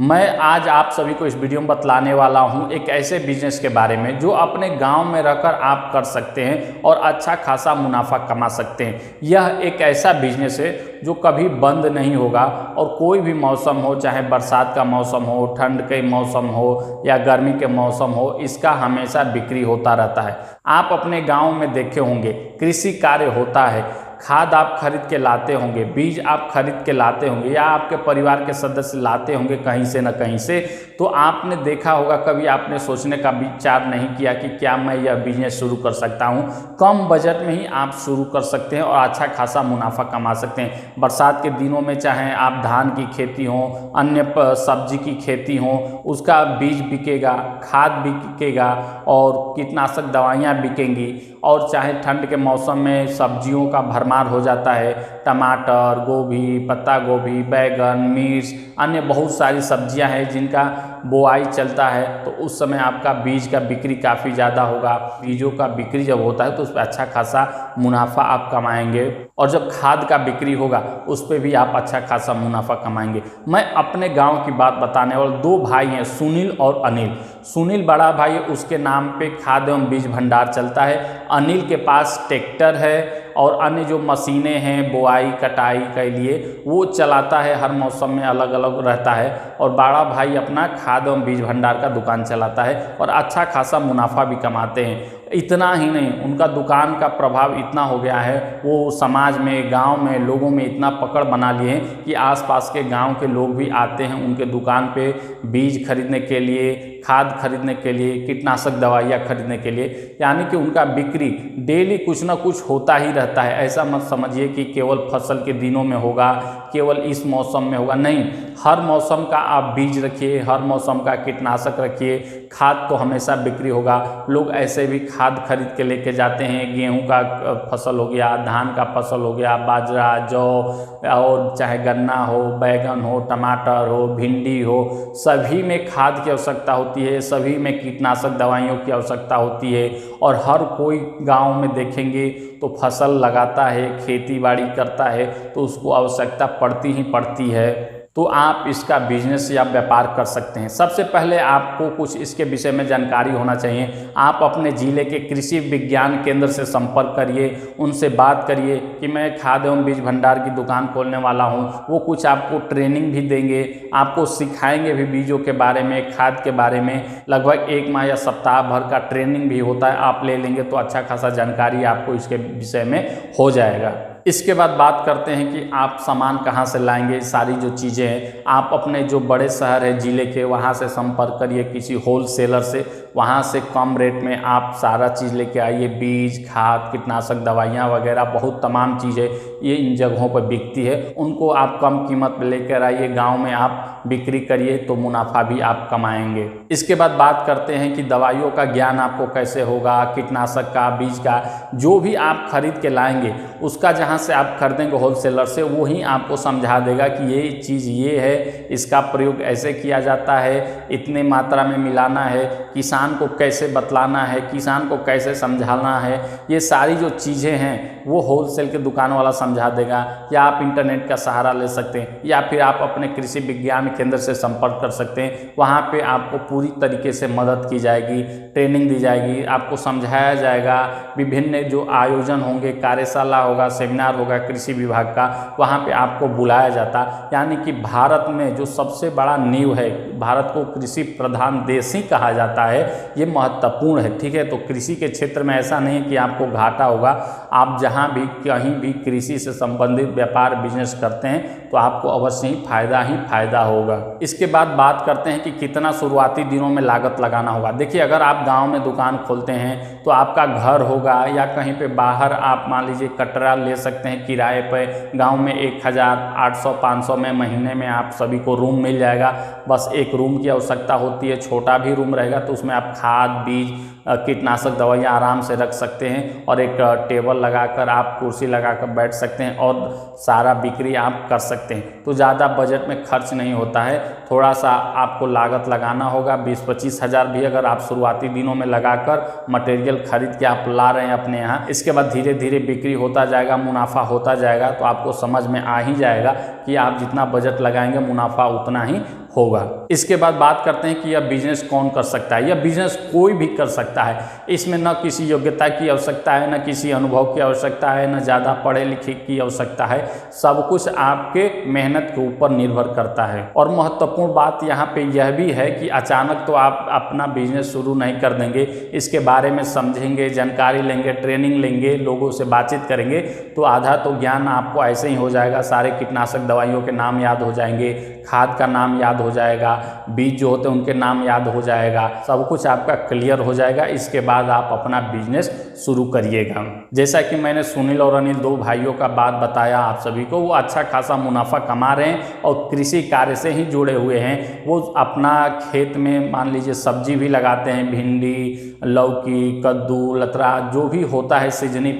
मैं आज आप सभी को इस वीडियो में बतलाने वाला हूं एक ऐसे बिजनेस के बारे में जो अपने गांव में रहकर आप कर सकते हैं और अच्छा खासा मुनाफा कमा सकते हैं। यह एक ऐसा बिजनेस है जो कभी बंद नहीं होगा और कोई भी मौसम हो, चाहे बरसात का मौसम हो, ठंड के मौसम हो या गर्मी के मौसम हो, इसका हमेशा बिक्री होता रहता है। आप अपने गाँव में देखे होंगे कृषि कार्य होता है, खाद आप खरीद के लाते होंगे, बीज आप खरीद के लाते होंगे या आपके परिवार के सदस्य लाते होंगे कहीं से न कहीं से। तो आपने देखा होगा, कभी आपने सोचने का विचार नहीं किया कि क्या मैं यह बिजनेस शुरू कर सकता हूं। कम बजट में ही आप शुरू कर सकते हैं और अच्छा खासा मुनाफा कमा सकते हैं। बरसात के दिनों में चाहे आप धान की खेती हो, अन्य सब्जी की खेती हो, उसका बीज बिकेगा, खाद बिकेगा और कीटनाशक दवाइयाँ बिकेंगी। और चाहे ठंड के मौसम में सब्जियों का भरमार हो जाता है, टमाटर, गोभी, पत्ता गोभी, बैगन, मिर्च, अन्य बहुत सारी सब्जियां हैं जिनका बोआई चलता है, तो उस समय आपका बीज का बिक्री काफ़ी ज़्यादा होगा। बीजों का बिक्री जब होता है तो उस पर अच्छा खासा मुनाफा आप कमाएंगे और जब खाद का बिक्री होगा उस पर भी आप अच्छा खासा मुनाफा कमाएंगे। मैं अपने गांव की बात बताने वाला, दो भाई हैं, सुनील और अनिल। सुनील बड़ा भाई, उसके नाम पे खाद एवं बीज भंडार चलता है। अनिल के पास ट्रैक्टर है और अन्य जो मशीनें हैं बोआई कटाई के लिए वो चलाता है, हर मौसम में अलग अलग रहता है। और बड़ा भाई अपना खाद एवं बीज भंडार का दुकान चलाता है और अच्छा खासा मुनाफा भी कमाते हैं। इतना ही नहीं, उनका दुकान का प्रभाव इतना हो गया है, वो समाज में, गांव में लोगों में इतना पकड़ बना लिए हैं कि आसपास के गांव के लोग भी आते हैं उनके दुकान पे बीज खरीदने के लिए, खाद खरीदने के लिए, कीटनाशक दवाइयाँ खरीदने के लिए। यानी कि उनका बिक्री डेली कुछ ना कुछ होता ही रहता है। ऐसा मत समझिए कि केवल फसल के दिनों में होगा, केवल इस मौसम में होगा, नहीं। हर मौसम का आप बीज रखिए, हर मौसम का कीटनाशक रखिए, खाद तो हमेशा बिक्री होगा। लोग ऐसे भी खाद खरीद के लेके जाते हैं। गेहूं का फसल हो गया, धान का फसल हो गया, बाजरा, जौ और चाहे गन्ना हो, बैगन हो, टमाटर हो, भिंडी हो, सभी में खाद की आवश्यकता होती है, सभी में कीटनाशक दवाइयों की आवश्यकता होती है। और हर कोई गांव में देखेंगे तो फसल लगाता है, खेती बाड़ी करता है, तो उसको आवश्यकता पड़ती ही पड़ती है। तो आप इसका बिजनेस या व्यापार कर सकते हैं। सबसे पहले आपको कुछ इसके विषय में जानकारी होना चाहिए। आप अपने ज़िले के कृषि विज्ञान केंद्र से संपर्क करिए, उनसे बात करिए कि मैं खाद एवं बीज भंडार की दुकान खोलने वाला हूं। वो कुछ आपको ट्रेनिंग भी देंगे, आपको सिखाएंगे भी बीजों के बारे में, खाद के बारे में। लगभग 1 माह या सप्ताह भर का ट्रेनिंग भी होता है, आप ले लेंगे तो अच्छा खासा जानकारी आपको इसके विषय में हो जाएगा। इसके बाद बात करते हैं कि आप सामान कहाँ से लाएंगे। सारी जो चीज़ें हैं, आप अपने जो बड़े शहर है ज़िले के, वहाँ से संपर्क करिए किसी होलसेलर से, वहाँ से कम रेट में आप सारा चीज़ लेके आइए। बीज, खाद, कीटनाशक दवाइयाँ वगैरह बहुत तमाम चीज़ें ये इन जगहों पर बिकती है, उनको आप कम कीमत पर लेकर आइए। गाँव में आप बिक्री करिए तो मुनाफा भी आप कमाएंगे। इसके बाद बात करते हैं कि दवाइयों का ज्ञान आपको कैसे होगा, कीटनाशक का, बीज का, जो भी आप खरीद के लाएंगे उसका जहाँ से आप खरीदेंगे होलसेलर से, वो ही आपको समझा देगा कि ये चीज़ ये है, इसका प्रयोग ऐसे किया जाता है, इतने मात्रा में मिलाना है, किसान को कैसे बतलाना है, किसान को कैसे समझाना है। ये सारी जो चीज़ें हैं वो होलसेल के दुकान वाला समझा देगा। या आप इंटरनेट का सहारा ले सकते हैं या फिर आप अपने कृषि विज्ञान केंद्र से संपर्क कर सकते हैं। वहाँ पे आपको पूरी तरीके से मदद की जाएगी, ट्रेनिंग दी जाएगी, आपको समझाया जाएगा। विभिन्न जो आयोजन होंगे, कार्यशाला होगा, सेमिनार होगा कृषि विभाग का, वहाँ पे आपको बुलाया जाता। यानी कि भारत में जो सबसे बड़ा नींव है, भारत को कृषि प्रधान देश ही कहा जाता है, ये महत्वपूर्ण है। ठीक है, तो कृषि के क्षेत्र में ऐसा नहीं है कि आपको घाटा होगा। आप जहाँ भी कहीं भी कृषि से संबंधित व्यापार बिजनेस करते हैं तो आपको अवश्य ही फायदा होगा। इसके बाद बात करते हैं कि कितना शुरुआती दिनों में लागत लगाना होगा। देखिए, अगर आप गांव में दुकान खोलते हैं तो आपका घर होगा या कहीं पे बाहर आप मान लीजिए कटरा ले सकते हैं किराए पर। गांव में 1800-500 में महीने में आप सभी को रूम मिल जाएगा। बस एक रूम की आवश्यकता होती है, छोटा भी रूम रहेगा तो उसमें आप खाद, बीज, कीटनाशक दवाइयाँ आराम से रख सकते हैं और एक टेबल लगाकर आप कुर्सी लगाकर बैठ सकते हैं और सारा बिक्री आप कर सकते हैं। तो ज़्यादा बजट में खर्च नहीं होता है, थोड़ा सा आपको लागत लगाना होगा। 20-25 हज़ार भी अगर आप शुरुआती दिनों में लगाकर मटेरियल खरीद के आप ला रहे हैं अपने यहाँ, इसके बाद धीरे धीरे बिक्री होता जाएगा, मुनाफा होता जाएगा, तो आपको समझ में आ ही जाएगा कि आप जितना बजट लगाएंगे मुनाफा उतना ही होगा। इसके बाद बात करते हैं कि यह बिजनेस कौन कर सकता है। यह बिजनेस कोई भी कर सकता है। इसमें न किसी योग्यता की आवश्यकता है, न किसी अनुभव की आवश्यकता है, न ज़्यादा पढ़े लिखे की आवश्यकता है। सब कुछ आपके मेहनत के ऊपर निर्भर करता है। और महत्वपूर्ण बात यहाँ पे यह भी है कि अचानक तो आप अपना बिजनेस शुरू नहीं कर देंगे। इसके बारे में समझेंगे, जानकारी लेंगे, ट्रेनिंग लेंगे, लोगों से बातचीत करेंगे तो आधा तो ज्ञान आपको ऐसे ही हो जाएगा। सारे कीटनाशक दवाइयों के नाम याद हो जाएंगे, खाद का नाम याद हो जाएगा, बीज जो होते हैं उनके नाम याद हो जाएगा, सब कुछ आपका क्लियर हो जाएगा। इसके बाद आप अपना बिजनेस शुरू करिएगा। जैसा कि मैंने सुनील और अनिल दो भाइयों का बात बताया आप सभी को, वो अच्छा खासा मुनाफा कमा रहे हैं और कृषि कार्य से ही जुड़े हुए हैं। वो अपना खेत में मान लीजिए सब्जी भी लगाते हैं, भिंडी, लौकी, कद्दू, लतरा, जो भी होता है सीजनी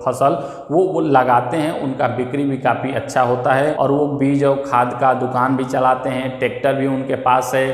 फसल वो लगाते हैं। उनका बिक्री भी काफ़ी अच्छा होता है और वो बीज और खाद का दुकान भी चलाते हैं, ट्रैक्टर भी उनके पास है,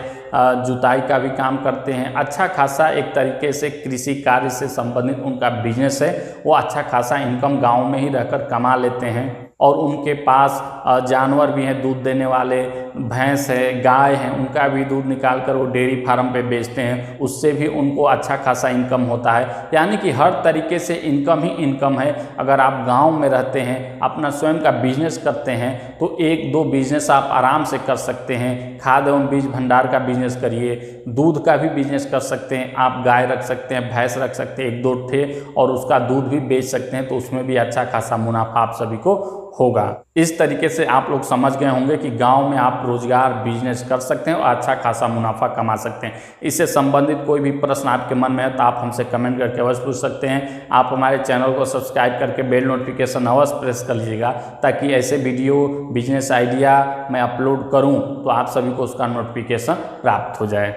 जुताई का भी काम करते हैं। अच्छा खासा एक तरीके से कृषि कार्य से संबंधित उनका बिजनेस है। वो अच्छा खासा इनकम गांव में ही रहकर कमा लेते हैं। और उनके पास जानवर भी हैं, दूध देने वाले, भैंस है, गाय हैं, उनका भी दूध निकाल कर वो डेयरी फार्म पे बेचते हैं, उससे भी उनको अच्छा खासा इनकम होता है। यानी कि हर तरीके से इनकम ही इनकम है। अगर आप गांव में रहते हैं, अपना स्वयं का बिजनेस करते हैं तो एक दो बिजनेस आप आराम से कर सकते हैं। खाद एवं बीज भंडार का बिजनेस करिए, दूध का भी बिजनेस कर सकते हैं। आप गाय रख सकते हैं, भैंस रख सकते हैं, एक दो ठे, और उसका दूध भी बेच सकते हैं, तो उसमें भी अच्छा खासा मुनाफा आप सभी को होगा। इस तरीके से आप लोग समझ गए होंगे कि गांव में आप रोजगार बिजनेस कर सकते हैं और अच्छा खासा मुनाफा कमा सकते हैं। इससे संबंधित कोई भी प्रश्न आपके मन में है तो आप हमसे कमेंट करके अवश्य पूछ सकते हैं। आप हमारे चैनल को सब्सक्राइब करके बेल नोटिफिकेशन अवश्य प्रेस कर लीजिएगा ताकि ऐसे वीडियो बिजनेस आइडिया मैं अपलोड करूं तो आप सभी को उसका नोटिफिकेशन प्राप्त हो जाए।